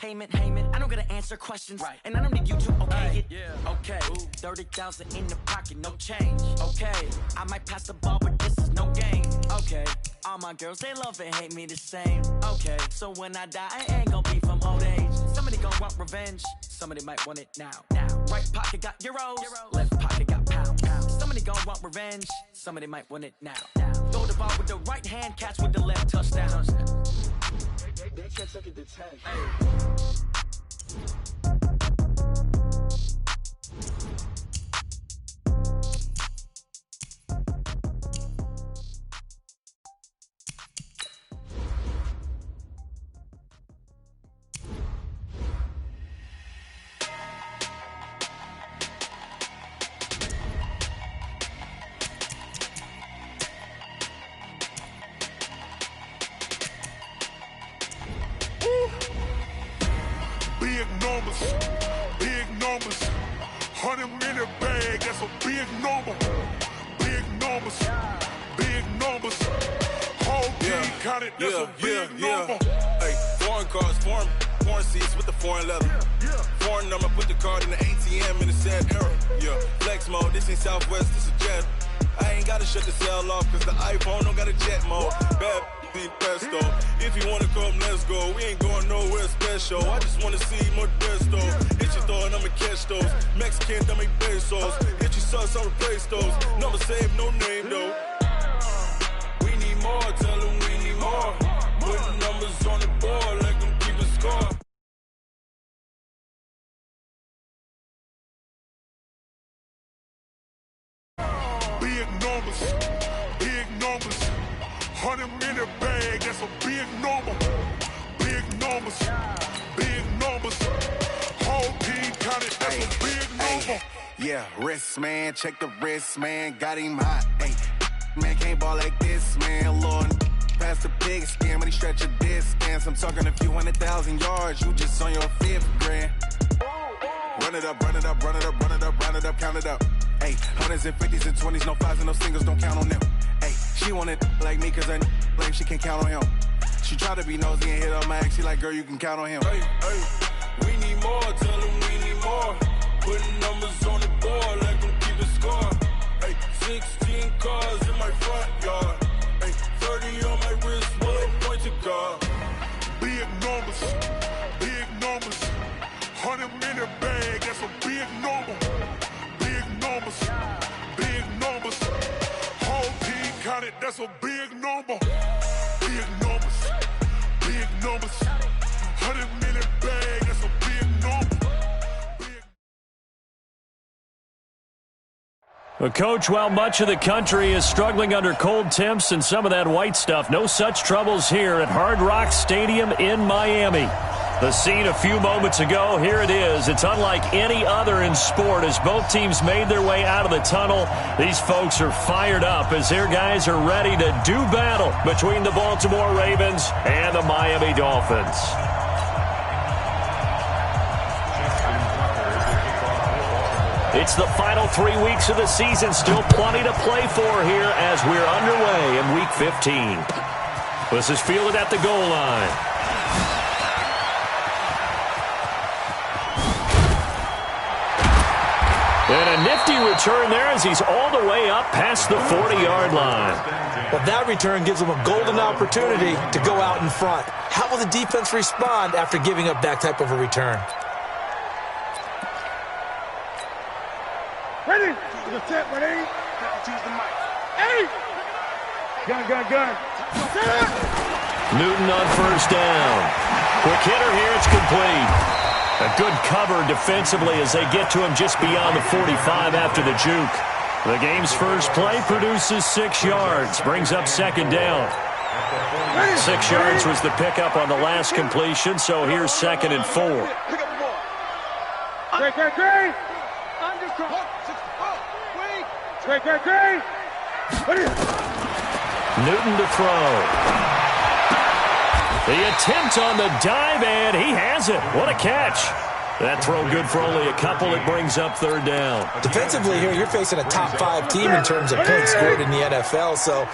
payment. I don't gotta answer questions, and I don't need you to okay it. Okay, 30,000 in the pocket, no change. Okay, I might pass the ball, but this is no game. Okay, all my girls, they love and hate me the same. Okay, so when I die, I ain't gonna be from old age. Somebody gon' want revenge, somebody might want it now. Right pocket got euros, left pocket got pounds. Somebody gon' want revenge, somebody might want it now. Throw the ball with the right hand, catch with the left, touchdown. They can't take it to 10. Big numbers, 100-minute bag, that's a big number. Big numbers, whole team counted, that's a big number. Hey, foreign cars, foreign seats with the foreign leather. Foreign number, put the card in the ATM in the sad era. Flex mode, this ain't Southwest, this is jet. I ain't gotta shut the cell off, cause the iPhone don't got a jet mode. Bad pesto. If you wanna come, let's go. We ain't going nowhere special. I just wanna see more desto. Hit your throw and I'ma catch those. Mexican, I make pesos. Hit your sauce, I'll replace those. Number save, no name though. We need more, tell them we need more. Putting numbers on the board, let them keep a score. Big numbers, 100-minute bag, that's a big number. Big numbers, whole team counted, that's a big number. Yeah, wrist man, check the wrist man, got him hot. Ay, man can't ball like this, man. Lord, past the pig skin when he stretch a distance. I'm talking a few 100,000 yards, you just on your 5th grand. Run it up, count it up. Hey, hundreds and 50s and 20s, no 5s and no singles, don't count on them. Hey, she want it like me, cause I blame she can't count on him. She try to be nosy and hit on my ex, she like, girl, you can count on him. Hey, we need more, tell them we need more. Putting numbers on the board, let them keep a score. Hey, 16 cars in my front yard. Hey, 30 on my wrist, bullet point to God. Big numbers, 100-minute bag, that's a big number. Big numbers, whole team counted, that's a big number. Big numbers, 100-minute bag, that's a big number. Well, Coach, while much of the country is struggling under cold temps and some of that white stuff, no such troubles here at Hard Rock Stadium in Miami. The scene a few moments ago, here it is. It's unlike any other in sport as both teams made their way out of the tunnel. These folks are fired up as their guys are ready to do battle between the Baltimore Ravens and the Miami Dolphins. It's the final 3 weeks of the season. Still plenty to play for here as we're underway in Week 15. This is fielded at the goal line. And a nifty return there as he's all the way up past the 40-yard line. Well, that return gives him a golden opportunity to go out in front. How will the defense respond after giving up that type of a return? Ready? To the tip, ready? Choose the mic. Hey! Gun. Newton on first down. Quick hitter here, it's complete. A good cover defensively as they get to him just beyond the 45 after the juke. The game's first play produces 6 yards, brings up second down. 6 yards was the pickup on the last completion, so here's 2nd and 4. Great. Newton to throw. The attempt on the dive, and he has it. What a catch. That throw good for only a couple. It brings up 3rd down. Defensively here, you're facing a top 5 team in terms of points scored in the NFL. So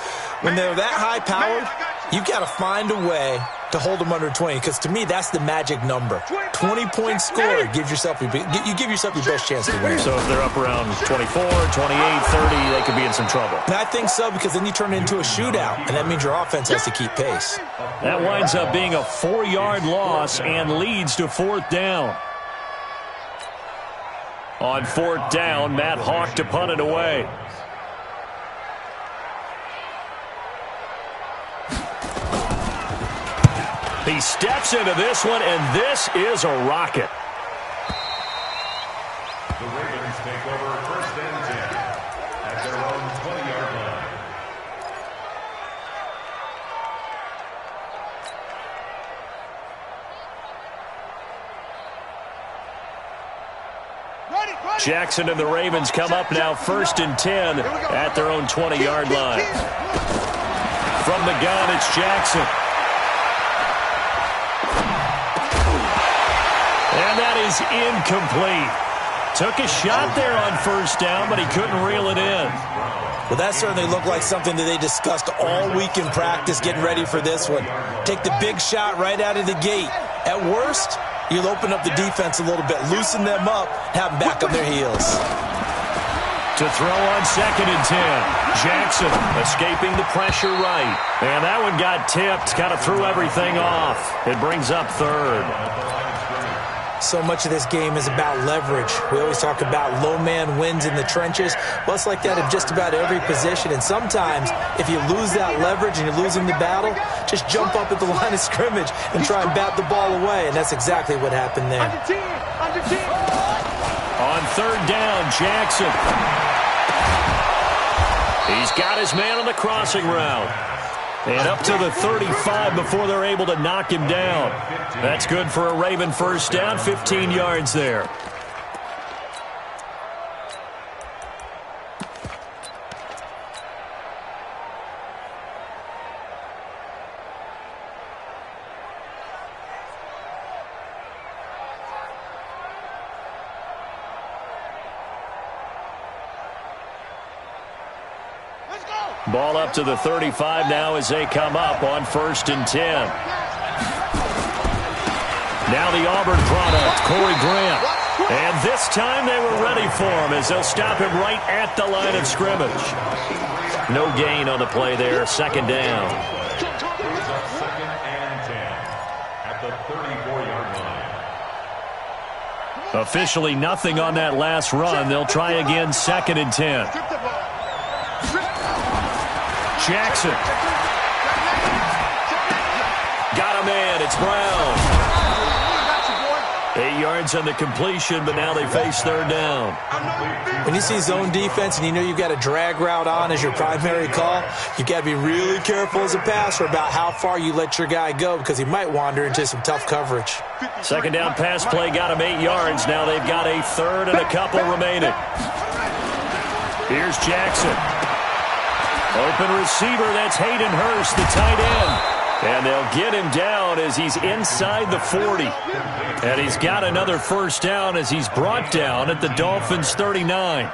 when they're that high-powered, You got to find a way to hold them under 20, because to me, that's the magic number. 20-point score gives yourself you give yourself your best chance to win. So if they're up around 24, 28, 30, they could be in some trouble. And I think so, because then you turn it into a shootout, and that means your offense has to keep pace. That winds up being a 4-yard loss and leads to 4th down. On 4th down, Matt Hawk to punt it away. He steps into this one, and this is a rocket. The Ravens take over 1st and 10 at their own 20-yard line. Jackson and the Ravens come up now 1st and 10 at their own 20-yard line. From the gun, it's Jackson. And that is incomplete. Took a shot there on 1st down, but he couldn't reel it in. Well, that certainly looked like something that they discussed all week in practice, getting ready for this one. Take the big shot right out of the gate. At worst, you'll open up the defense a little bit, loosen them up, have them back on their heels. To throw on 2nd and 10. Jackson escaping the pressure right. And that one got tipped, kind of threw everything off. It brings up 3rd. So much of this game is about leverage. We always talk about low man wins in the trenches. Well, it's like that in just about every position. And sometimes, if you lose that leverage and you're losing the battle, just jump up at the line of scrimmage and try and bat the ball away. And that's exactly what happened there. On 3rd down, Jackson. He's got his man on the crossing route. And up to the 35 before they're able to knock him down. That's good for a Raven 1st down, 15 yards there. Ball up to the 35 now as they come up on 1st and 10. Now the Auburn product, Corey Grant. And this time they were ready for him as they'll stop him right at the line of scrimmage. No gain on the play there, 2nd down. 2nd and 10 at the 34-yard line. Officially nothing on that last run. They'll try again, 2nd and 10. Jackson. Got a man. It's Brown. 8 yards on the completion, but now they face 3rd down. When you see zone defense and you know you've got a drag route on as your primary call, you've got to be really careful as a passer about how far you let your guy go, because he might wander into some tough coverage. 2nd down pass play got him 8 yards. Now they've got a 3rd and a couple remaining. Here's Jackson. Open receiver, that's Hayden Hurst, the tight end. And they'll get him down as he's inside the 40. And he's got another 1st down as he's brought down at the Dolphins' 39.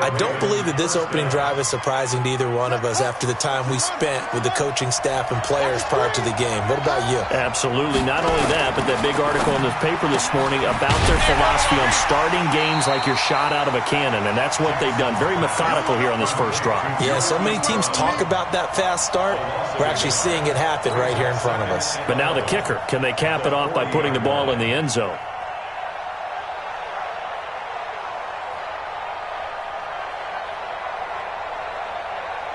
I don't believe that this opening drive is surprising to either one of us after the time we spent with the coaching staff and players prior to the game. What about you? Absolutely. Not only that, but that big article in the paper this morning about their philosophy on starting games like you're shot out of a cannon, and that's what they've done. Very methodical here on this first drive. Yeah, so many teams talk about that fast start. We're actually seeing it happen right here in front of us. But now the kicker. Can they cap it off by putting the ball in the end zone?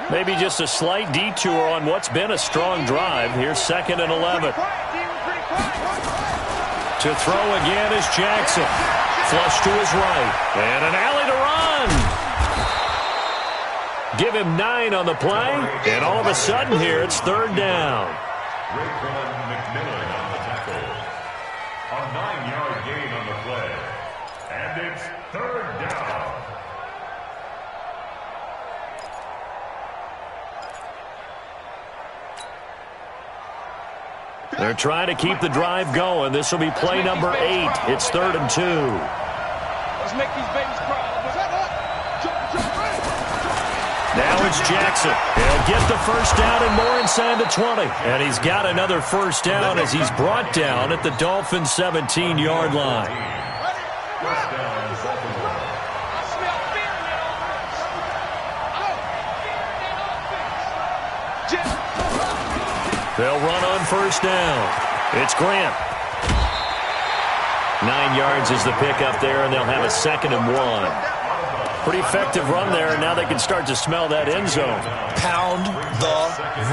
Maybe just a slight detour on what's been a strong drive. Here's 2nd and 11. To throw again is Jackson. Flush to his right. And an alley to run. Give him 9 on the play. And all of a sudden here, it's 3rd down. Raekwon McMillan on the tackle. A 9-yard gain on the play. And it's 3rd down. They're trying to keep the drive going. This will be play number 8. It's 3rd and 2. Let's make these babies cry. Now it's Jackson. He'll get the first down and more inside the 20. And he's got another first down as he's brought down at the Dolphins' 17-yard line. First down, Baltimore. They'll run on first down. It's Grant. 9 yards is the pickup there, and they'll have a 2nd and 1. Pretty effective run there, and now they can start to smell that end zone. Pound the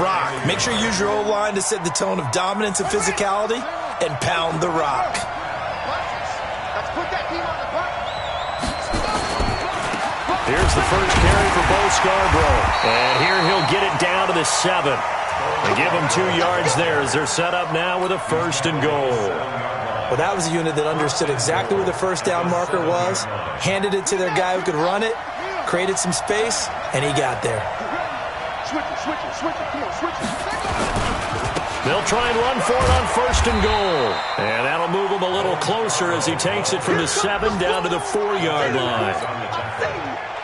rock. Make sure you use your O-line to set the tone of dominance and physicality, and pound the rock. Here's the first carry for Bo Scarborough. And here he'll get it down to the 7. They give him 2 yards there as they're set up now with a 1st and goal. Well, that was a unit that understood exactly where the first down marker was, handed it to their guy who could run it, created some space, and he got there. They'll try and run for it on 1st and goal. And that'll move him a little closer as he takes it from the 7 down to the 4-yard line.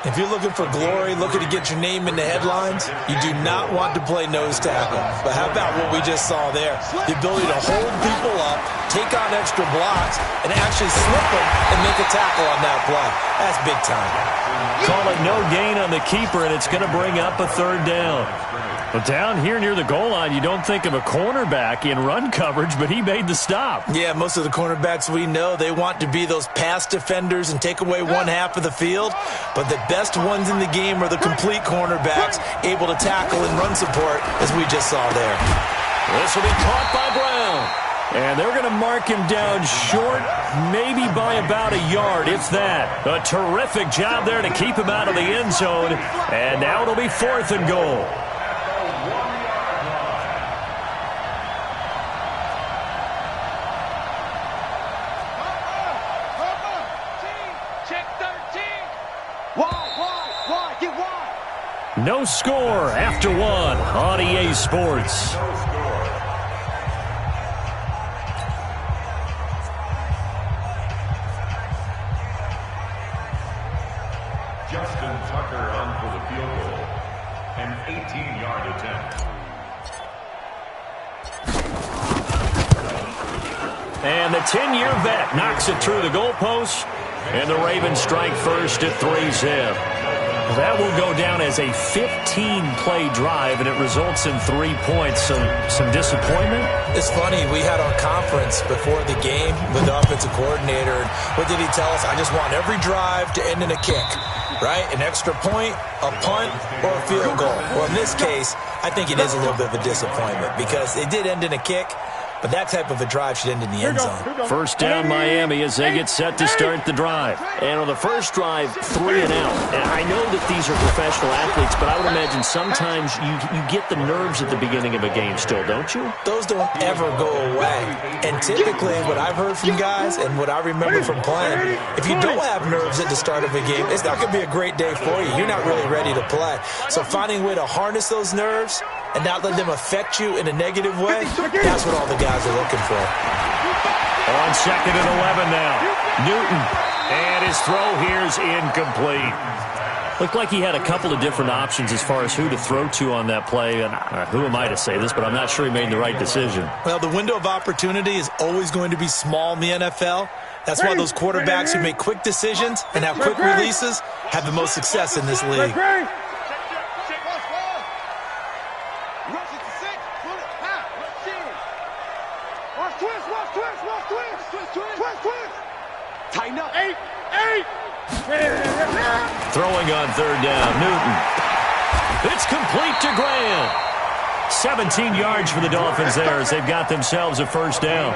If you're looking for glory, looking to get your name in the headlines, you do not want to play nose tackle. But how about what we just saw there? The ability to hold people up, take on extra blocks, and actually slip them and make a tackle on that play. That's big time. Call it no gain on the keeper, and it's going to bring up a 3rd down. But down here near the goal line, you don't think of a cornerback in run coverage, but he made the stop. Yeah, most of the cornerbacks we know, they want to be those pass defenders and take away one half of the field. But the best ones in the game are the complete cornerbacks, able to tackle and run support, as we just saw there. This will be caught by Brown. And they're going to mark him down short, maybe by about a yard, if that. A terrific job there to keep him out of the end zone. And now it'll be 4th and goal. No score after 1 on EA Sports. Justin Tucker on for the field goal. An 18-yard attempt. And the 10-year vet knocks it through the goalpost. And the Ravens strike first at 3-zip. That will go down as a 15-play drive, and it results in 3 points. So some disappointment? It's funny. We had our conference before the game with the offensive coordinator. And what did he tell us? I just want every drive to end in a kick, right? An extra point, a punt, or a field goal. Well, in this case, I think it is a little bit of a disappointment because it did end in a kick. But that type of a drive should end in the end zone. First down Miami as they get set to start the drive. And on the first drive, 3 and out. And I know that these are professional athletes, but I would imagine sometimes you get the nerves at the beginning of a game still, don't you? Those don't ever go away. And typically what I've heard from guys and what I remember from playing, if you don't have nerves at the start of a game, it's not going to be a great day for you. You're not really ready to play. So finding a way to harness those nerves and not let them affect you in a negative way, that's what all the guys are looking for. On 2nd and 11 now. Newton. And his throw here's incomplete. Looked like he had a couple of different options as far as who to throw to on that play. And who am I to say this, but I'm not sure he made the right decision. Well, the window of opportunity is always going to be small in the NFL. That's why those quarterbacks who make quick decisions and have quick releases have the most success in this league. Tighten up. 8. Throwing on 3rd down, Newton. It's complete to Grant. 17 yards for the Dolphins there as they've got themselves a first down.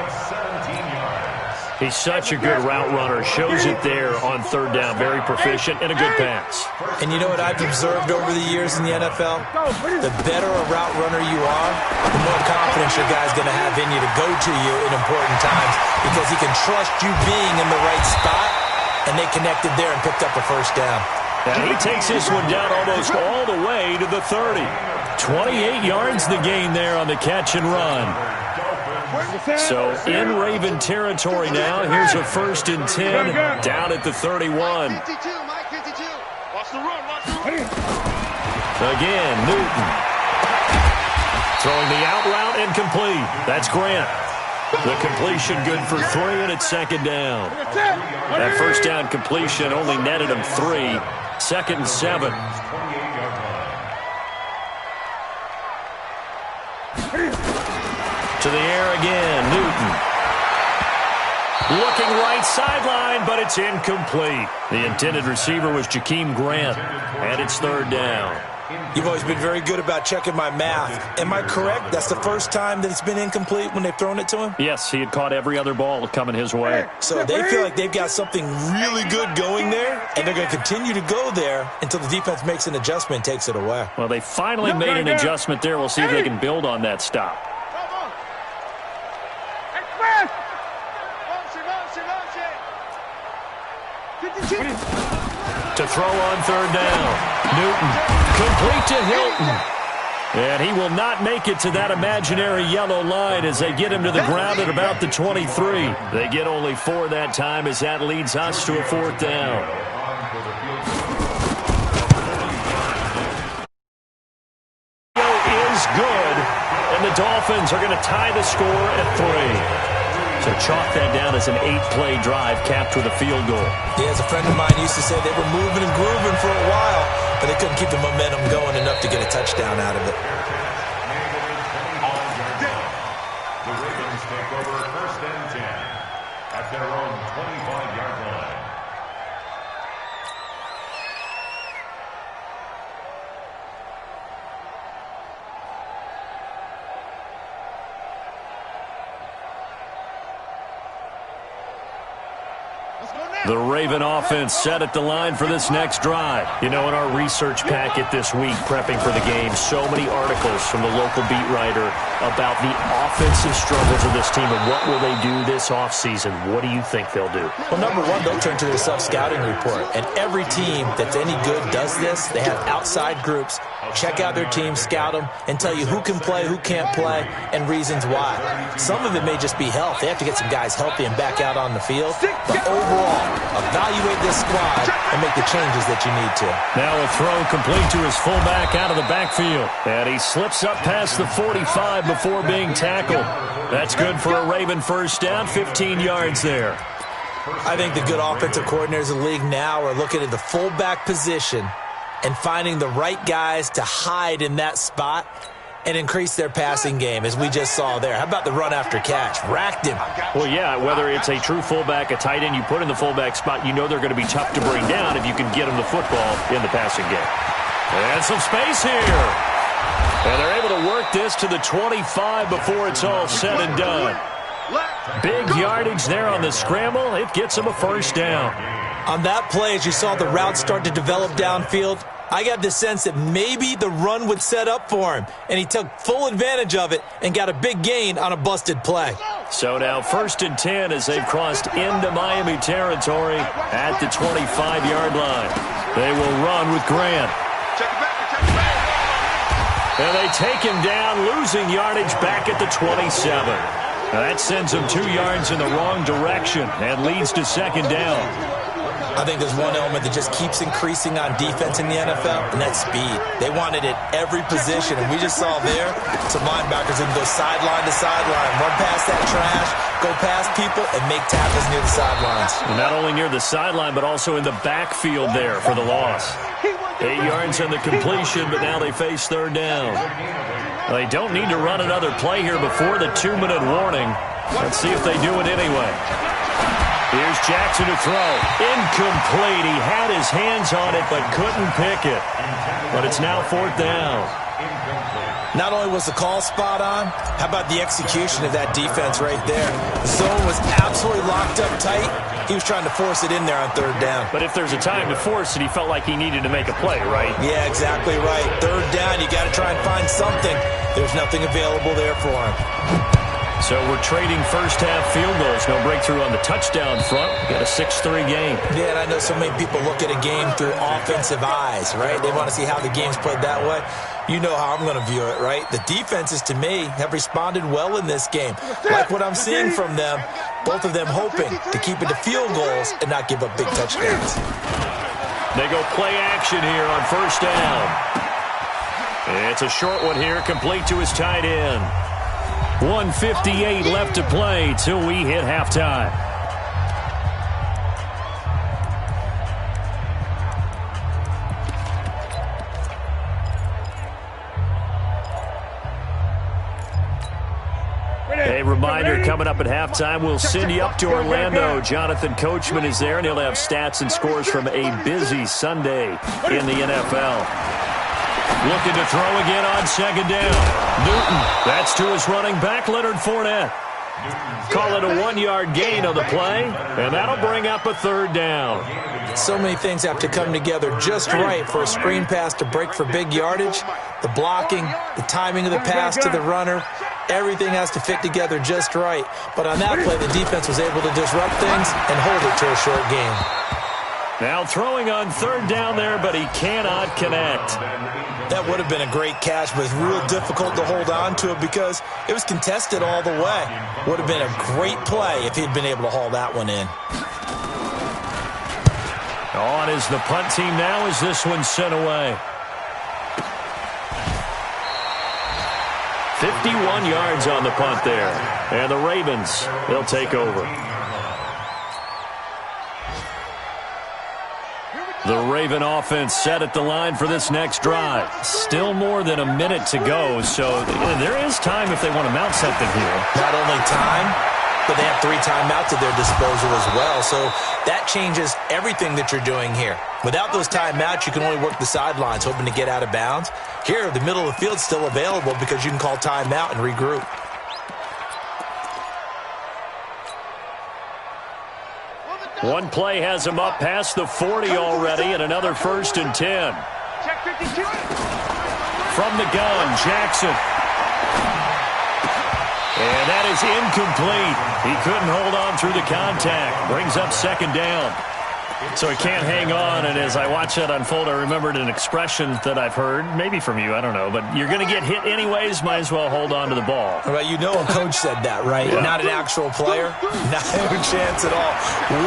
He's such a good route runner. Shows it there on 3rd down. Very proficient and a good pass. And you know what I've observed over the years in the NFL? The better a route runner you are, the more confidence your guy's going to have in you to go to you in important times because he can trust you being in the right spot, and they connected there and picked up a first down. And he takes this one down almost all the way to the 30. 28 yards the gain there on the catch and run. So in Raven territory now. Here's a 1st and 10 down at the 31. Again, Newton. Throwing the out route and complete. That's Grant. The completion good for 3, and it's second down. That first down completion only netted him 3. Second and 7. To the air again, Newton. Looking right sideline, but it's incomplete. The intended receiver was Jakeem Grant, and it's third down. You've always been very good about checking my math. Am I correct? That's the first time that it's been incomplete when they've thrown it to him? Yes, he had caught every other ball coming his way. So they feel like they've got something really good going there, and they're going to continue to go there until the defense makes an adjustment and takes it away. Well, they finally made an adjustment there. We'll see if they can build on that stop. To throw on third down. Newton, complete to Hilton. And he will not make it to that imaginary yellow line as they get him to the ground at about the 23. They get only 4 that time as that leads us to a fourth down. Is good, and the Dolphins are going to tie the score at 3. So chalk that down as an 8-play drive capped with a field goal. Yeah, as a friend of mine used to say, they were moving and grooving for a while, but they couldn't keep the momentum going enough to get a touchdown out of it. The Ravens take over first and 10 at their own 25-yard line. The Raven offense set at the line for this next drive. You know, in our research packet this week, prepping for the game, so many articles from the local beat writer about the offensive struggles of this team and what will they do this offseason. What do you think they'll do? Well, number one, they'll turn to their self-scouting report. And every team that's any good does this. They have outside groups, check out their team, scout them, and tell you who can play, who can't play, and reasons why. Some of it may just be health. They have to get some guys healthy and back out on the field. But overall, evaluate this squad and make the changes that you need to. Now a throw complete to his fullback out of the backfield. And he slips up past the 45 before being tackled. That's good for a Raven first down, 15 yards there. I think the good offensive coordinators in the league now are looking at the fullback position and finding the right guys to hide in that spot and increase their passing game, as we just saw there. How about the run after catch? Racked him. Well, yeah, whether it's a true fullback, a tight end you put in the fullback spot, you know they're going to be tough to bring down if you can get them the football in the passing game. And some space here. And they're able to work this to the 25 before it's all said and done. Big yardage there on the scramble. It gets them a first down. On that play, as you saw the route start to develop downfield, I got the sense that maybe the run would set up for him, and he took full advantage of it and got a big gain on a busted play. So now first and 10 as they've crossed into Miami territory at the 25-yard line. They will run with Grant. And they take him down, losing yardage back at the 27. Now that sends him 2 yards in the wrong direction and leads to second down. I think there's one element that just keeps increasing on defense in the NFL, and that's speed. They want it at every position, and we just saw there some linebackers that can go sideline to sideline, run past that trash, go past people, and make tackles near the sidelines. Not only near the sideline, but also in the backfield there for the loss. 8 yards on the completion, but now they face third down. They don't need to run another play here before the 2-minute warning. Let's see if they do it anyway. Here's Jackson to throw. Incomplete. He had his hands on it, but couldn't pick it. But it's now fourth down. Not only was the call spot on, how about the execution of that defense right there? The zone was absolutely locked up tight. He was trying to force it in there on third down. But if there's a time to force it, he felt like he needed to make a play, right? Yeah, exactly right. Third down, you got to try and find something. There's nothing available there for him. So we're trading first-half field goals. No breakthrough on the touchdown front. We got a 6-3 game. Yeah, and I know so many people look at a game through offensive eyes, right? They want to see how the game's played that way. You know how I'm going to view it, right? The defenses, to me, have responded well in this game. Like what I'm seeing from them, both of them hoping to keep it to field goals and not give up big touchdowns. They go play action here on first down. It's a short one here, complete to his tight end. 1:58 left to play till we hit halftime. A reminder, coming up at halftime, we'll send you up to Orlando. Jonathan Coachman is there, and he'll have stats and scores from a busy Sunday in the NFL. Looking to throw again on second down. Newton, that's to his running back, Leonard Fournette. Call it a 1-yard gain on the play, and that'll bring up a third down. So many things have to come together just right for a screen pass to break for big yardage. The blocking, the timing of the pass to the runner, everything has to fit together just right. But on that play, the defense was able to disrupt things and hold it to a short game. Now throwing on third down there, but he cannot connect. That would have been a great catch, but it's real difficult to hold on to it because it was contested all the way. Would have been a great play if he'd been able to haul that one in. On is the punt team now as this one's sent away. 51 yards on the punt there. And the Ravens, they'll take over. The Raven offense set at the line for this next drive. Still more than a minute to go, so there is time if they want to mount something here. Not only time, but they have 3 timeouts at their disposal as well, so that changes everything that you're doing here. Without those timeouts, you can only work the sidelines, hoping to get out of bounds. Here, the middle of the field's still available because you can call timeout and regroup. One play has him up past the 40 already, and another 1st and 10. From the gun, Jackson. And that is incomplete. He couldn't hold on through the contact. Brings up second down. So he can't hang on, and as I watch that unfold, I remembered an expression that I've heard, maybe from you, I don't know, but you're going to get hit anyways, might as well hold on to the ball. Well, you know a coach said that, right? Yeah. Not an actual player? Not a chance at all.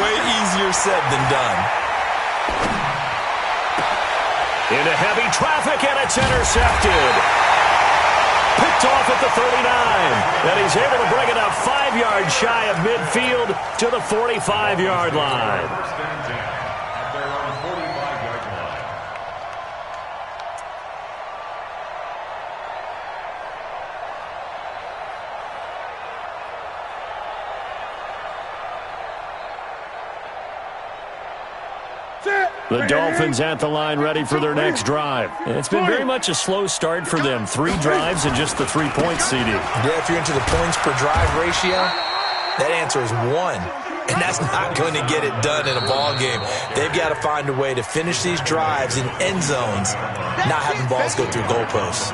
Way easier said than done. Into heavy traffic, and it's intercepted. Picked off at the 39, and he's able to bring it up 5 yards shy of midfield to the 45-yard line. The Dolphins at the line ready for their next drive. It's been very much a slow start for them. 3 drives and just the 3 points, CD. Yeah, if you're into the points per drive ratio, that answer is 1. And that's not going to get it done in a ball game. They've got to find a way to finish these drives in end zones, not having balls go through goalposts.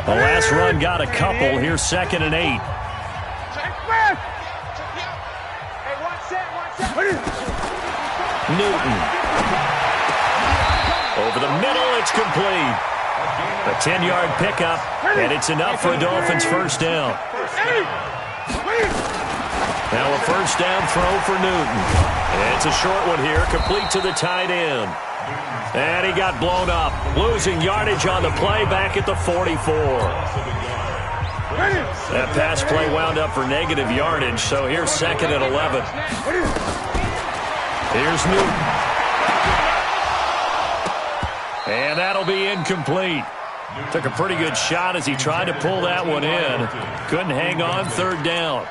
The last run got a couple. Here's 2nd and 8. Newton. Over the middle, it's complete. A 10-yard pickup, and it's enough for a Dolphins first down. Now a first down throw for Newton. And it's a short one here, complete to the tight end. And he got blown up, losing yardage on the play back at the 44. That pass play wound up for negative yardage, so here's 2nd and 11. Here's Newton. And that'll be incomplete. Took a pretty good shot as he tried to pull that one in. Couldn't hang on, 3rd down.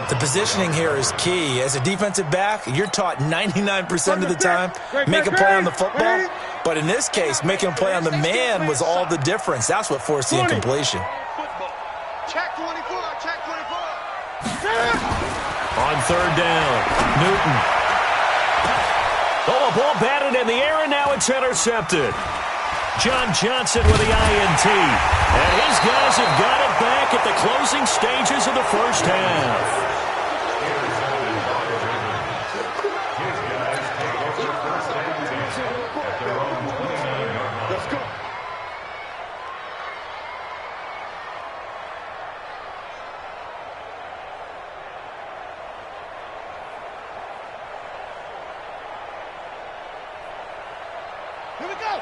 The positioning here is key. As a defensive back, you're taught 99% of the time, make a play on the football. But in this case, making a play on the man was all the difference. That's what forced the incompletion. Check 24, check 24. On 3rd down, Newton. Oh, a ball batted in the air, and now it's intercepted. John Johnson with the INT. And his guys have got it back at the closing stages of the first half.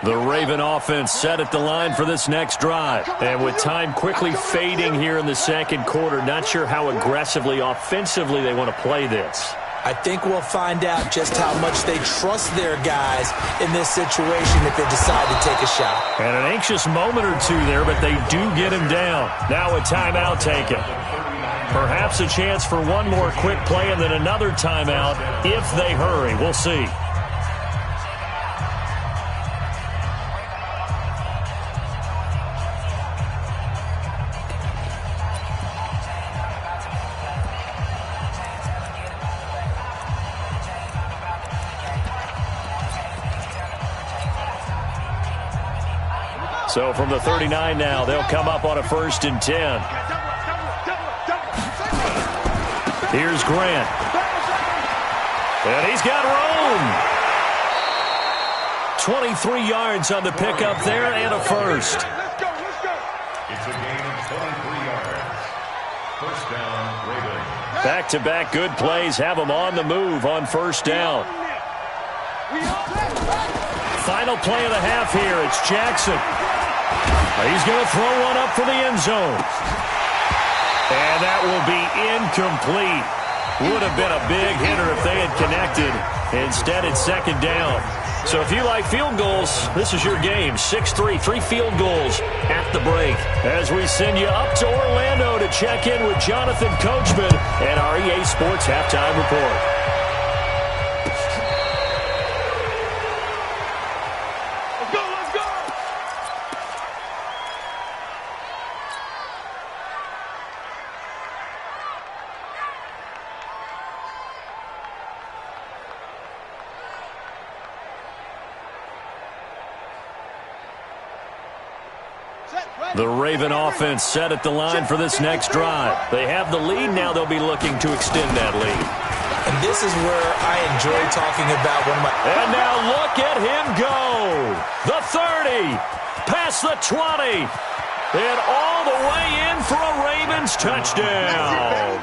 The Raven offense set at the line for this next drive. And with time quickly fading here in the second quarter, not sure how aggressively, offensively they want to play this. I think we'll find out just how much they trust their guys in this situation if they decide to take a shot. And an anxious moment or two there, but they do get him down. Now a timeout taken. Perhaps a chance for one more quick play and then another timeout if they hurry. We'll see. So from the 39 now, they'll come up on a 1st and 10. Here's Grant. And he's got room. 23 yards on the pickup there and a first. It's a gain of 23 yards. First down, Ravens. Back-to-back good plays have them on the move on first down. Final play of the half here. It's Jackson. He's going to throw one up for the end zone. And that will be incomplete. Would have been a big hitter if they had connected. Instead, it's second down. So if you like field goals, this is your game. 6-3, 3 field goals at the break. As we send you up to Orlando to check in with Jonathan Coachman and our EA Sports Halftime Report. The Raven offense set at the line for this next drive. They have the lead. Now they'll be looking to extend that lead. And this is where I enjoy talking about one of my... And now look at him go. The 30, past the 20, and all the way in for a Ravens touchdown.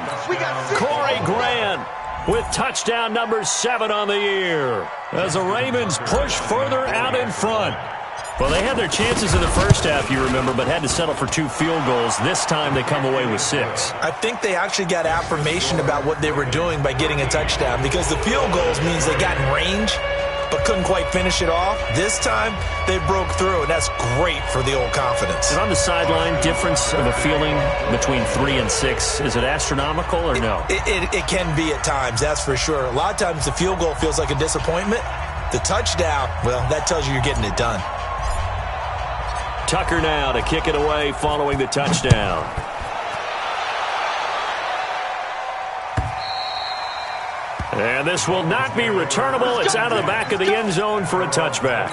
Corey Grant with touchdown number 7 on the year as the Ravens push further out in front. Well, they had their chances in the first half, you remember, but had to settle for 2 field goals. This time they come away with 6. I think they actually got affirmation about what they were doing by getting a touchdown, because the field goals means they got in range but couldn't quite finish it off. This time they broke through, and that's great for the old confidence. And on the sideline, difference of a feeling between 3 and 6, is it astronomical or no? It can be at times, that's for sure. A lot of times the field goal feels like a disappointment. The touchdown, well, that tells you you're getting it done. Tucker now to kick it away following the touchdown. And this will not be returnable. It's out of the back of the end zone for a touchback.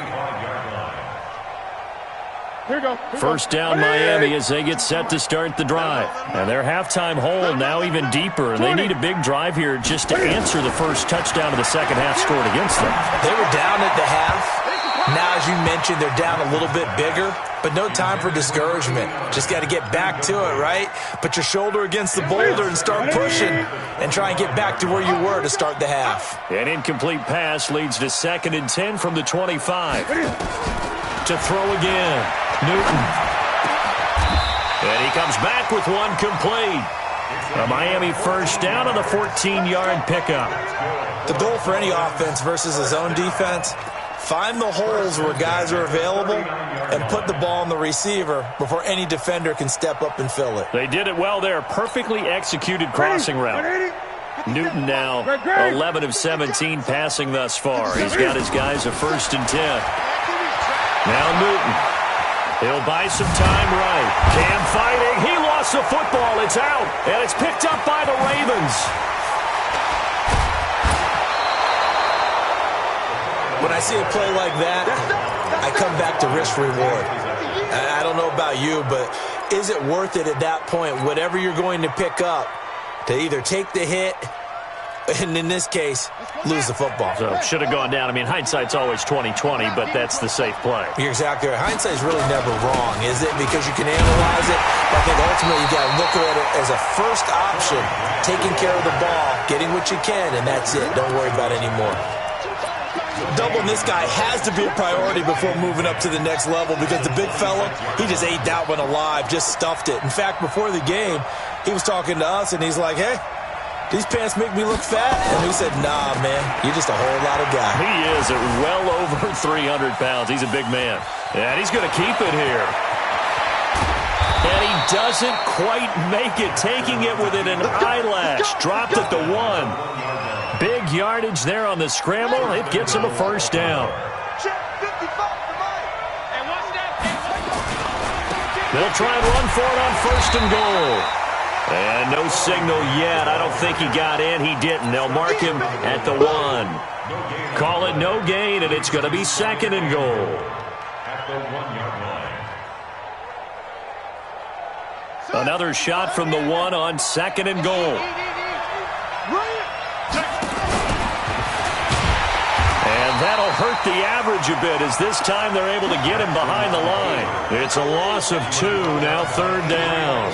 First down Miami as they get set to start the drive. And their halftime hole now even deeper. And they need a big drive here just to answer the first touchdown of the second half scored against them. They were down at the half. Now, as you mentioned, they're down a little bit bigger, but no time for discouragement. Just got to get back to it, right? Put your shoulder against the boulder and start pushing and try and get back to where you were to start the half. An incomplete pass leads to 2nd and 10 from the 25. To throw again, Newton. And he comes back with one complete. A Miami first down on the 14-yard pickup. The goal for any offense versus a zone defense, find the holes where guys are available and put the ball on the receiver before any defender can step up and fill it. They did it well there. Perfectly executed crossing route. Newton now 11 of 17 passing thus far. He's got his guys a 1st and 10. Now Newton. He'll buy some time right. Cam fighting. He lost the football. It's out. And it's picked up by the Ravens. When I see a play like that, I come back to risk-reward. I don't know about you, but is it worth it at that point, whatever you're going to pick up, to either take the hit, and in this case, lose the football? So should have gone down. I mean, hindsight's always 20/20, but that's the safe play. You're exactly right. Hindsight's really never wrong, is it? Because you can analyze it, but I think ultimately you got to look at it as a first option, taking care of the ball, getting what you can, and that's it. Don't worry about it anymore. Doubling this guy has to be a priority before moving up to the next level because the big fella, he just ate that one alive, just stuffed it. In fact, before the game, he was talking to us, and he's like, hey, these pants make me look fat? And we said, nah, man, you're just a whole lot of guy. He is at well over 300 pounds. He's a big man. And he's going to keep it here. And he doesn't quite make it, taking it within an eyelash. Dropped at the 1. Big yardage there on the scramble. It gets him a first down. They'll try and run for it on first and goal. And no signal yet. I don't think he got in. He didn't. They'll mark him at the 1. Call it no gain, and it's going to be second and goal. At the 1-yard line. Another shot from the 1 on second and goal. And that'll hurt the average a bit as this time they're able to get him behind the line. It's a loss of 2, now third down.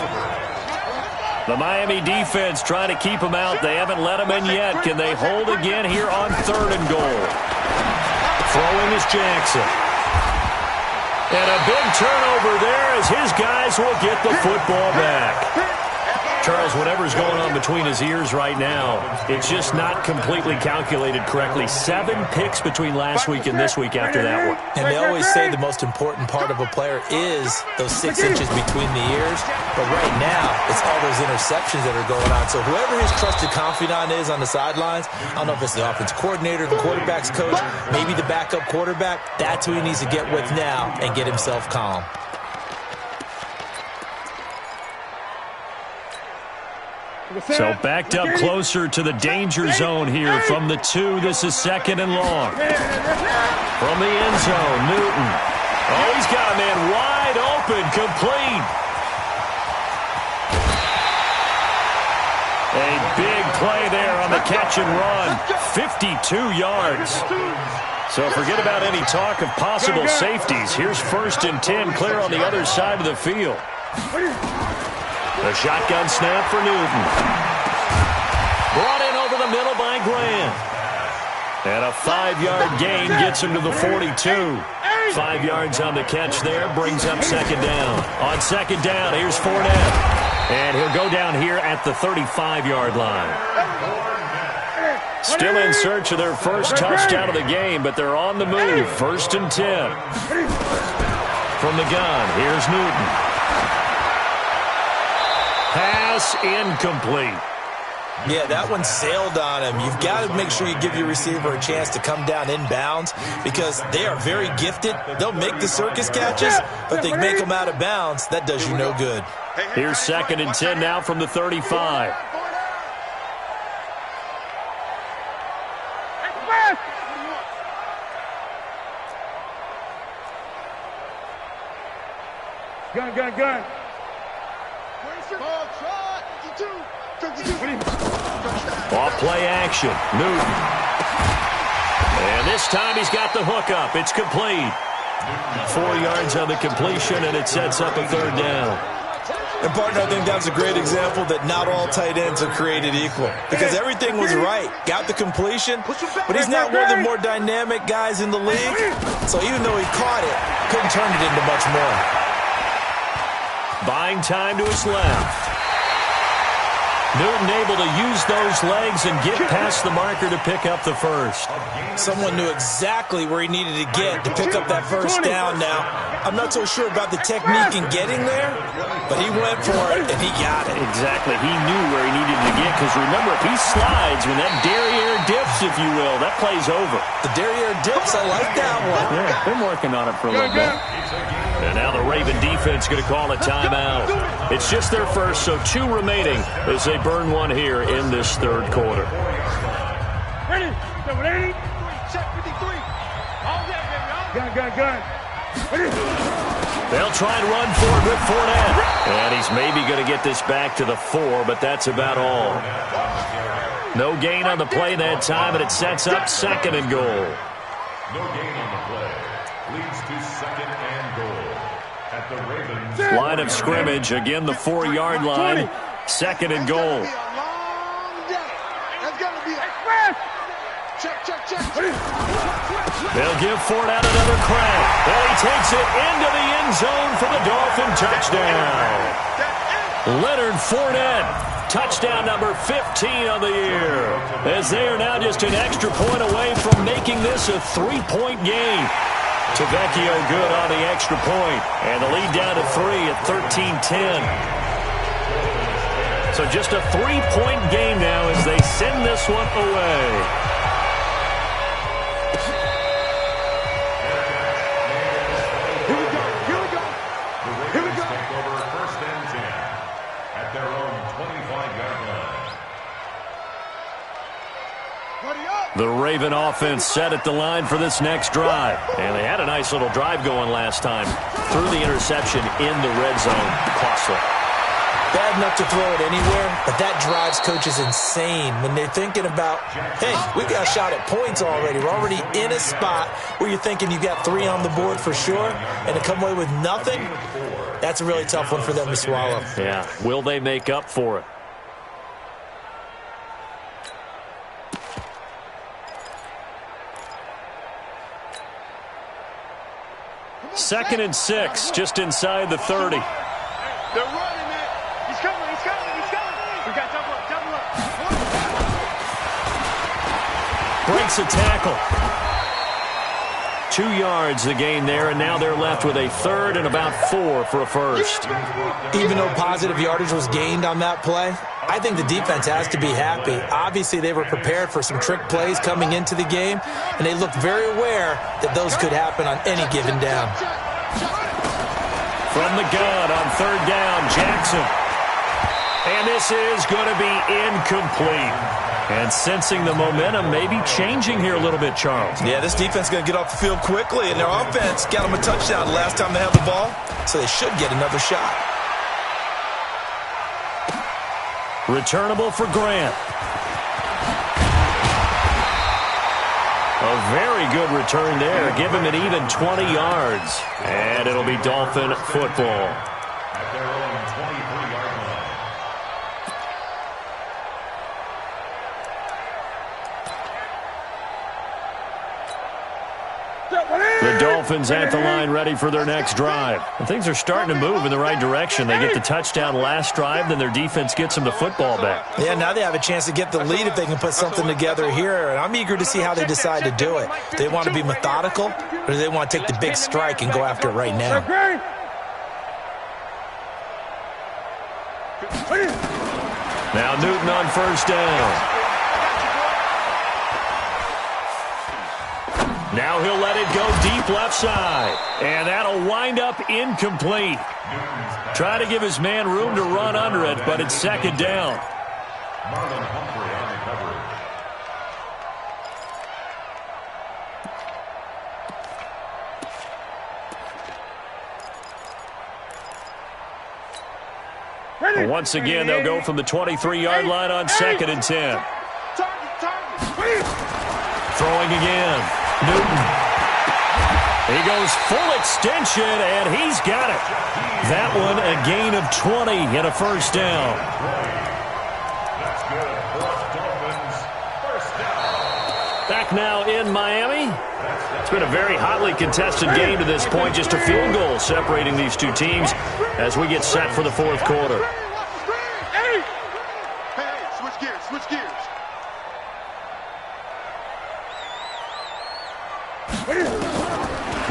The Miami defense trying to keep him out. They haven't let him in yet. Can they hold again here on third and goal? Throwing is Jackson. And a big turnover there as his guys will get the football back. Charles, whatever's going on between his ears right now, it's just not completely calculated correctly. 7 picks between last week and this week after that one. And they always say the most important part of a player is those 6 inches between the ears. But right now, it's all those interceptions that are going on. So whoever his trusted confidant is on the sidelines, I don't know if it's the offense coordinator, the quarterback's coach, maybe the backup quarterback, that's who he needs to get with now and get himself calm. So backed up closer to the danger zone here from the 2. This is second and long. From the end zone, Newton. Oh, he's got a man wide open, complete. A big play there on the catch and run. 52 yards. So forget about any talk of possible safeties. Here's first and 10, clear on the other side of the field. The shotgun snap for Newton. Brought in over the middle by Grant. And a 5-yard gain gets him to the 42. 5 yards on the catch there, brings up second down. On second down, here's Fournette. And he'll go down here at the 35-yard line. Still in search of their first touchdown of the game, but they're on the move. First and 10. From the gun, here's Newton. Pass incomplete. Yeah, that one sailed on him. You've got to make sure you give your receiver a chance to come down inbounds because they are very gifted. They'll make the circus catches, but if they make them out of bounds, that does you no good. Here's second and 10 now from the 35. Gun. Off play action. Newton. And this time he's got the hook up. It's complete. 4 yards on the completion, and it sets up a third down. And, partner, I think that's a great example that not all tight ends are created equal because everything was right. Got the completion, but he's not one of the more dynamic guys in the league. So even though he caught it, couldn't turn it into much more. Buying time to his left. Newton able to use those legs and get past the marker to pick up the first. Someone knew exactly where he needed to get to pick up that first down now. I'm not so sure about the technique in getting there, but he went for it, and he got it. Exactly. He knew where he needed to get because remember, if he slides, when that derriere dips, if you will, that play's over. The derriere dips, I like that one. Yeah, been working on it for a little bit. And now the Raven defense going to call a timeout. It's just their first, so 2 remaining as they burn one here in this third quarter. Ready? Check 53. All that, baby. Gun. They'll try and run for it with Fournette. And he's maybe going to get this back to the 4, but that's about all. No gain on the play that time, and it sets up second and goal. No gain on the play. Leads to second and goal. At the Ravens. Line of scrimmage, again the 4-yard line. Second and goal. That's going to be a long day. That's going to be a check. They'll give Fournette another crack. Well, he takes it into the end zone for the Dolphin touchdown. Leonard Fournette, touchdown number 15 on the year, as they are now just an extra point away from making this a 3-point game. Tavecchio good on the extra point, and the lead down to 3 at 13-10. So just a 3-point game now as they send this one away. The Raven offense set at the line for this next drive. And they had a nice little drive going last time. Threw the interception in the red zone. Costly. Bad enough to throw it anywhere, but that drives coaches insane when they're thinking about, hey, we got a shot at points already. We're already in a spot where you're thinking you got 3 on the board for sure, and to come away with nothing, that's a really tough one for them to swallow. Yeah. Will they make up for it? Second and 6, just inside the 30. They're running it. He's coming. We got double up. Breaks a tackle. 2 yards the gain there, and now they're left with a third and about 4 for a first. Even though positive yardage was gained on that play, I think the defense has to be happy. Obviously, they were prepared for some trick plays coming into the game, and they looked very aware that those could happen on any given down. From the gun on third down, Jackson. And this is going to be incomplete. And sensing the momentum may be changing here a little bit, Charles. Yeah, this defense is going to get off the field quickly, and their offense got them a touchdown the last time they had the ball, so they should get another shot. Returnable for Grant. A very good return there. Give him an even 20 yards. And it'll be Dolphin football. At their own 23-yard line. The Dolphins at the line ready for their next drive. And things are starting to move in the right direction. They get the touchdown last drive, then their defense gets them the football back. Yeah, now they have a chance to get the lead if they can put something together here. And I'm eager to see how they decide to do it. Do they want to be methodical, or do they want to take the big strike and go after it right now? Now Newton on first down. Now he'll let it go deep left side. And that'll wind up incomplete. Try to give his man room to run under it, but it's second down. Marlon Humphrey on the coverage. Once again, they'll go from the 23-yard line on second and 10. Throwing again. Newton. He goes full extension, and he's got it. That one a gain of 20 and a first down. That's good for Dolphins. First down. Back now in Miami. It's been a very hotly contested game to this point. Just a field goal separating these two teams as we get set for the fourth quarter. Hey, switch gears.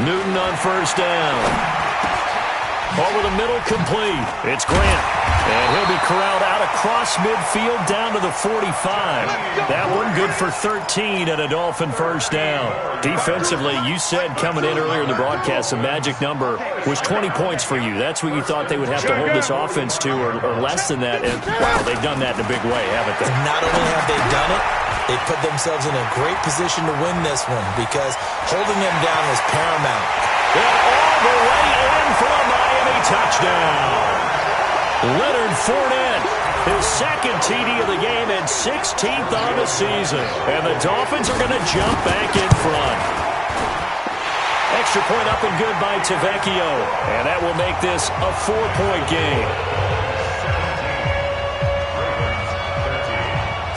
Newton on first down. Over the middle, complete. It's Grant. And he'll be corralled out across midfield down to the 45. That one good for 13 and a Dolphin first down. Defensively, you said coming in earlier in the broadcast, the magic number was 20 points for you. That's what you thought they would have to hold this offense to, or less than that. And, wow, they've done that in a big way, haven't they? Not only have they done it, they put themselves in a great position to win this one because holding them down was paramount. And all the way in for a Miami touchdown. Leonard Fournette, his second TD of the game and 16th on the season. And the Dolphins are going to jump back in front. Extra point up and good by Tavecchio. And that will make this a 4-point game.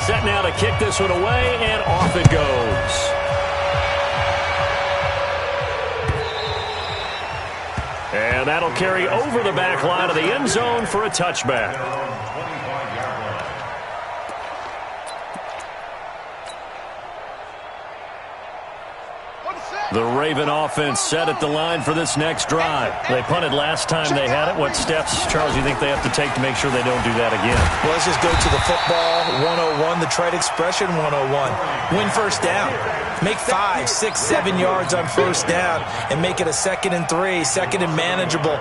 Set now to kick this one away, and off it goes. And that'll carry over the back line of the end zone for a touchback. The Raven offense set at the line for this next drive. They punted last time they had it. What steps, Charles, do you think they have to take to make sure they don't do that again? Well, let's just go to the football 101, the trade expression 101. Win first down. Make 5, 6, 7 yards on first down and make it a 2nd and 3, 2nd and manageable.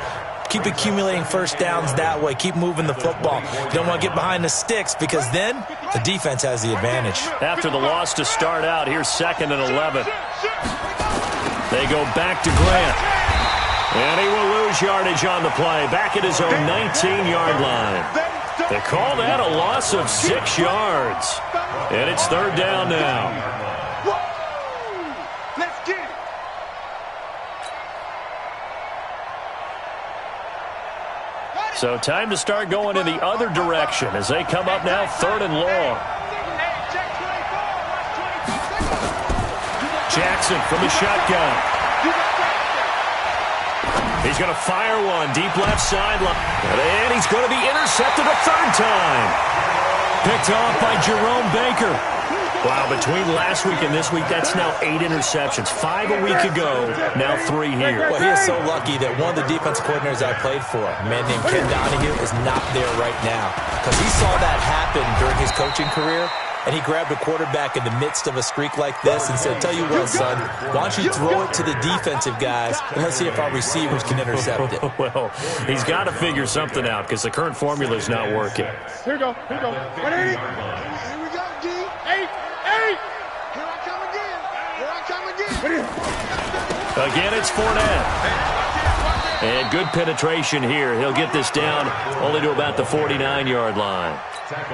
Keep accumulating first downs that way. Keep moving the football. You don't want to get behind the sticks because then the defense has the advantage. After the loss to start out, here's 2nd and 11. They go back to Grant. And he will lose yardage on the play. Back at his own 19-yard line. They call that a loss of 6 yards. And it's 3rd down now. Let's get it. So time to start going in the other direction as they come up now 3rd and long. Jackson from the shotgun. He's going to fire one deep left sideline. And he's going to be intercepted a 3rd time. Picked off by Jerome Baker. Wow, between last week and this week, that's now 8 interceptions. 5 a week ago, now 3 here. Well, he is so lucky that one of the defense coordinators I played for, a man named Ken Donahue, is not there right now. Because he saw that happen during his coaching career, and he grabbed a quarterback in the midst of a streak like this and said, tell you what, son, why don't you throw it to the defensive guys, and let's see if our receivers can intercept it. Well, he's got to figure something out because the current formula is not working. Here we go. Here we go. 180. Here we go, D. 8. Here I come again. Again, it's Fournette. And good penetration here. He'll get this down only to about the 49-yard line.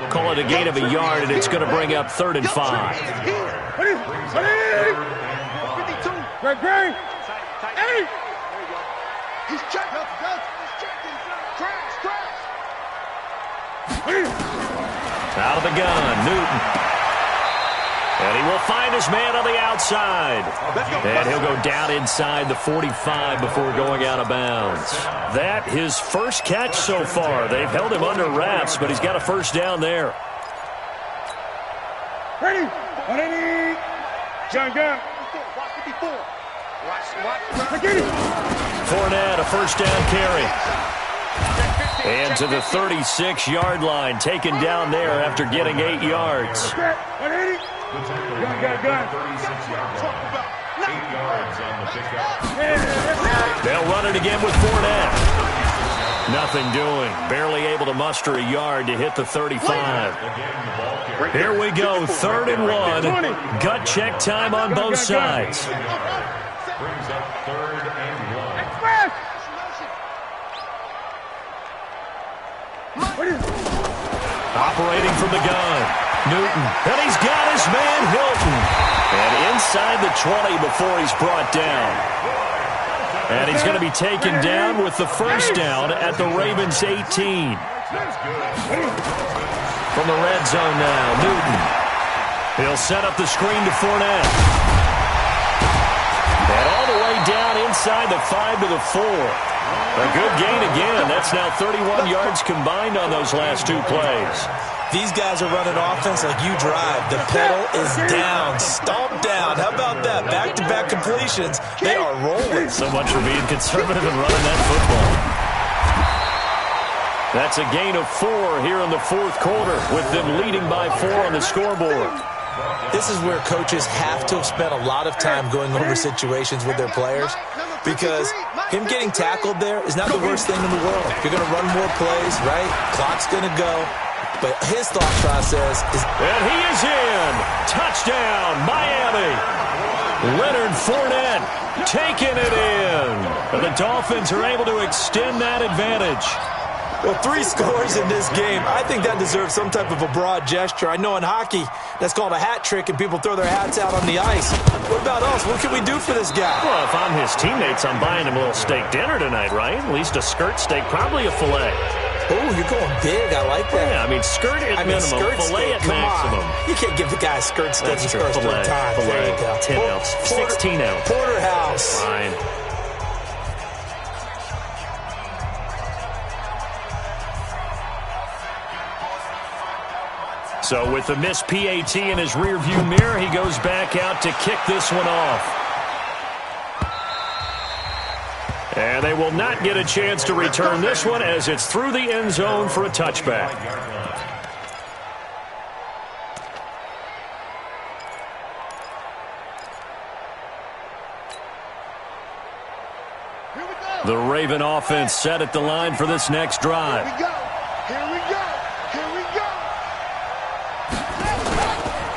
Call it a gain of a yard, and it's going to bring up 3rd and 5. Great. He's checking. Crash. Out of the gun, Newton. And he will find his man on the outside. And he'll go down inside the 45 before going out of bounds. That his first catch so far. They've held him under wraps, but he's got a first down there. Ready. 180. Gun. 54. Watch. Fournette, a first down carry. And to the 36-yard line, taken down there after getting 8 yards. 180. Gun. 36 yards. 8 yards on the pickup. They'll run it again with Fournette. Nothing doing. Barely able to muster a yard to hit the 35. Here we go, 3rd and 1. Gut check time on both sides. Brings up 3rd and 1. Operating from the gun. Newton, and he's got his man Hilton. And inside the 20 before he's brought down. And he's going to be taken down with the first down at the Ravens' 18. From the red zone now, Newton. He'll set up the screen to Fournette. And all the way down inside the 5 to the 4. A good gain again. That's now 31 yards combined on those last 2 plays. These guys are running offense like you drive. The pedal is down, stomped down. How about that? Back-to-back completions. They are rolling. So much for being conservative and running that football. That's a gain of 4 here in the 4th quarter, with them leading by 4 on the scoreboard. This is where coaches have to have spent a lot of time going over situations with their players, because him getting tackled there is not the worst thing in the world. You're going to run more plays, right? Clock's going to go. But his thought process is... And he is in. Touchdown, Miami. Leonard Fournette taking it in. And the Dolphins are able to extend that advantage. Well, 3 scores in this game. I think that deserves some type of a broad gesture. I know in hockey, that's called a hat trick, and people throw their hats out on the ice. What about us? What can we do for this guy? Well, if I'm his teammates, I'm buying him a little steak dinner tonight, right? At least a skirt steak, probably a filet. Oh, you're going big. I like that. Yeah, I mean, skirt at minimum, filet at maximum. You can't give the guy a skirt steak his first time. Filet, 10 ounce, 16 ounce. Porterhouse. Fine. So with the missed PAT in his rearview mirror, he goes back out to kick this one off. And they will not get a chance to return this one as it's through the end zone for a touchback. The Raven offense set at the line for this next drive. Here we go. Here we go. Here we go.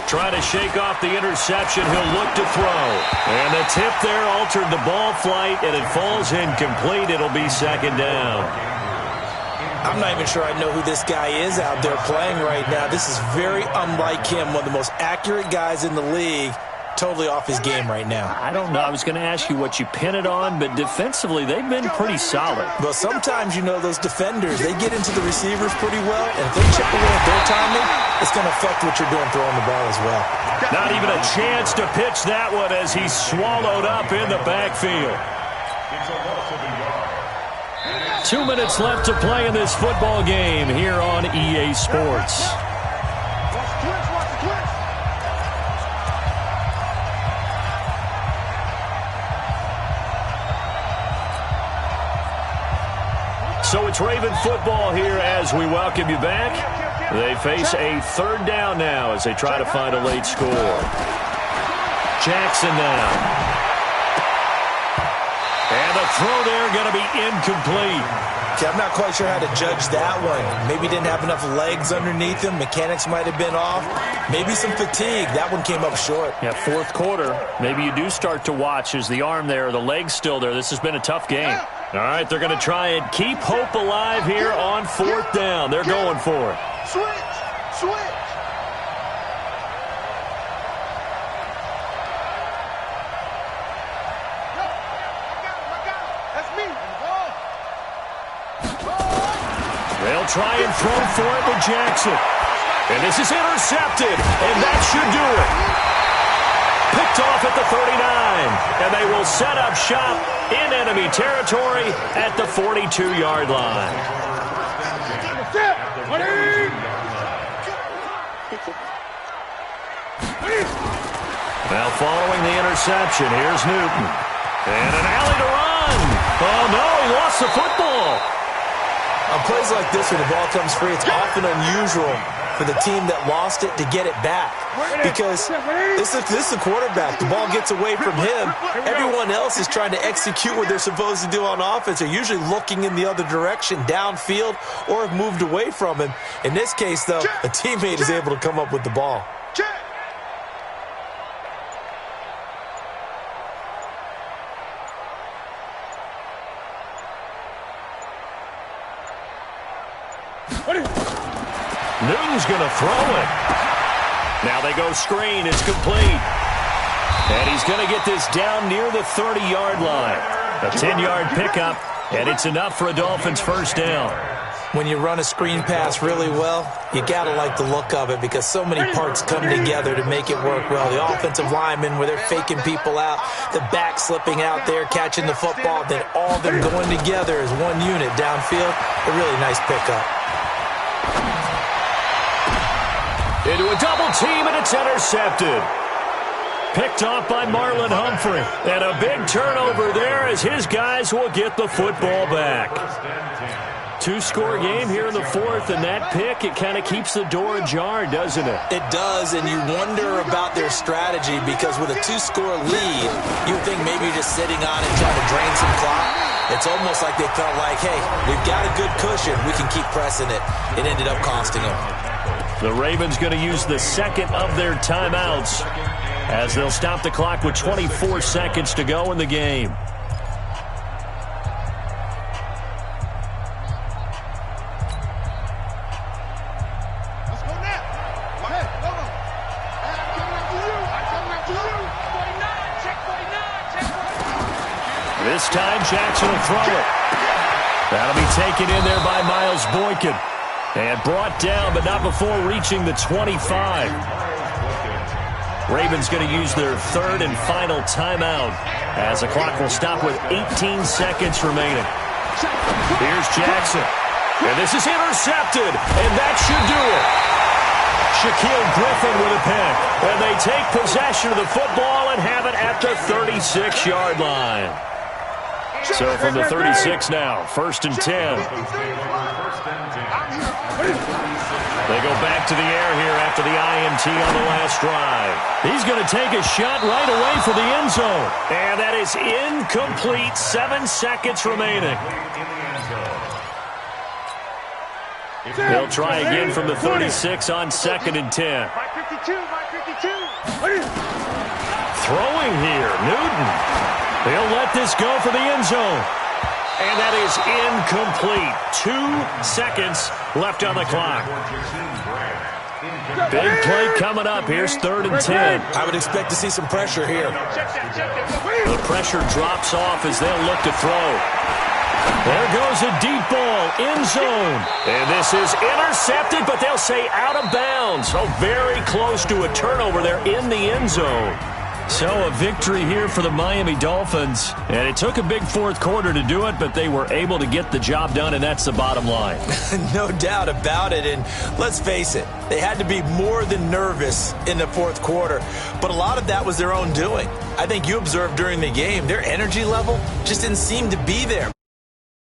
Trying to shake off the interception. He'll look to throw. And the tip there altered the ball flight, and it falls incomplete. It'll be second down. I'm not even sure I know who this guy is out there playing right now. This is very unlike him, one of the most accurate guys in the league. Totally off his game right now. I don't know. I was going to ask you what you pin it on, but defensively, they've been pretty solid. Well, sometimes, you know, those defenders, they get into the receivers pretty well, and if they chip away at their timing, it's going to affect what you're doing throwing the ball as well. Not even a chance to pitch that one as he's swallowed up in the backfield. 2 minutes left to play in this football game here on EA Sports. So it's Raven football here as we welcome you back. They face a third down now as they try to find a late score. Jackson now. And the throw there going to be incomplete. Okay, I'm not quite sure how to judge that one. Maybe didn't have enough legs underneath him. Mechanics might have been off. Maybe some fatigue. That one came up short. Yeah, fourth quarter. Maybe you do start to watch as the arm there, the leg's still there. This has been a tough game. All right, they're going to try and keep hope alive here on fourth down. They're going for it. Switch. That's me. They'll try and throw for it with Jackson. And this is intercepted, and that should do it. Picked off at the 39, and they will set up shop in enemy territory at the 42-yard line. Now following the interception, here's Newton. And an alley to run. Oh, no, he lost the football. On plays like this, when the ball comes free, it's often unusual for the team that lost it to get it back. Because this is the quarterback. The ball gets away from him. Everyone else is trying to execute what they're supposed to do on offense. They're usually looking in the other direction, downfield, or have moved away from him. In this case, though, a teammate is able to come up with the ball. Newton's going to throw it. Now they go screen. It's complete. And he's going to get this down near the 30-yard line. A 10-yard pickup, and it's enough for a Dolphins first down. When you run a screen pass really well, you got to like the look of it because so many parts come together to make it work well. The offensive linemen, where they're faking people out, the back slipping out there, catching the football, then all of them going together as one unit downfield. A really nice pickup. Into a double team, and it's intercepted. Picked off by Marlon Humphrey. And a big turnover there as his guys will get the football back. Two-score game here in the fourth, and that pick, it kind of keeps the door ajar, doesn't it? It does, and you wonder about their strategy because with a two-score lead, you would think maybe you're just sitting on it trying to drain some clock. It's almost like they felt like, hey, we've got a good cushion. We can keep pressing it. It ended up costing them. The Ravens going to use the second of their timeouts as they'll stop the clock with 24 seconds to go in the game. Let's go now. Go ahead. Go on. I'm coming after you. I'm coming after you. 49. Check 49. This time Jackson will throw it. That'll be taken in there by Miles Boykin. And brought down, but not before reaching the 25. Ravens going to use their third and final timeout as the clock will stop with 18 seconds remaining. Here's Jackson. And this is intercepted, and that should do it. Shaquille Griffin with a pick. And they take possession of the football and have it at the 36-yard line. So from the 36 now, 1st and 10. They go back to the air here after the INT on the last drive. He's going to take a shot right away for the end zone. And that is incomplete. 7 seconds remaining. They'll try again from the 36 on 2nd and 10. Throwing here, Newton. They'll let this go for the end zone. And that is incomplete. 2 seconds left on the clock. Big play coming up. Here's 3rd and 10. I would expect to see some pressure here. The pressure drops off as they'll look to throw. There goes a deep ball, end zone. And this is intercepted, but they'll say out of bounds. So very close to a turnover there in the end zone. So a victory here for the Miami Dolphins. And it took a big 4th quarter to do it, but they were able to get the job done, and that's the bottom line. No doubt about it. And let's face it, they had to be more than nervous in the 4th quarter. But a lot of that was their own doing. I think you observed during the game, their energy level just didn't seem to be there.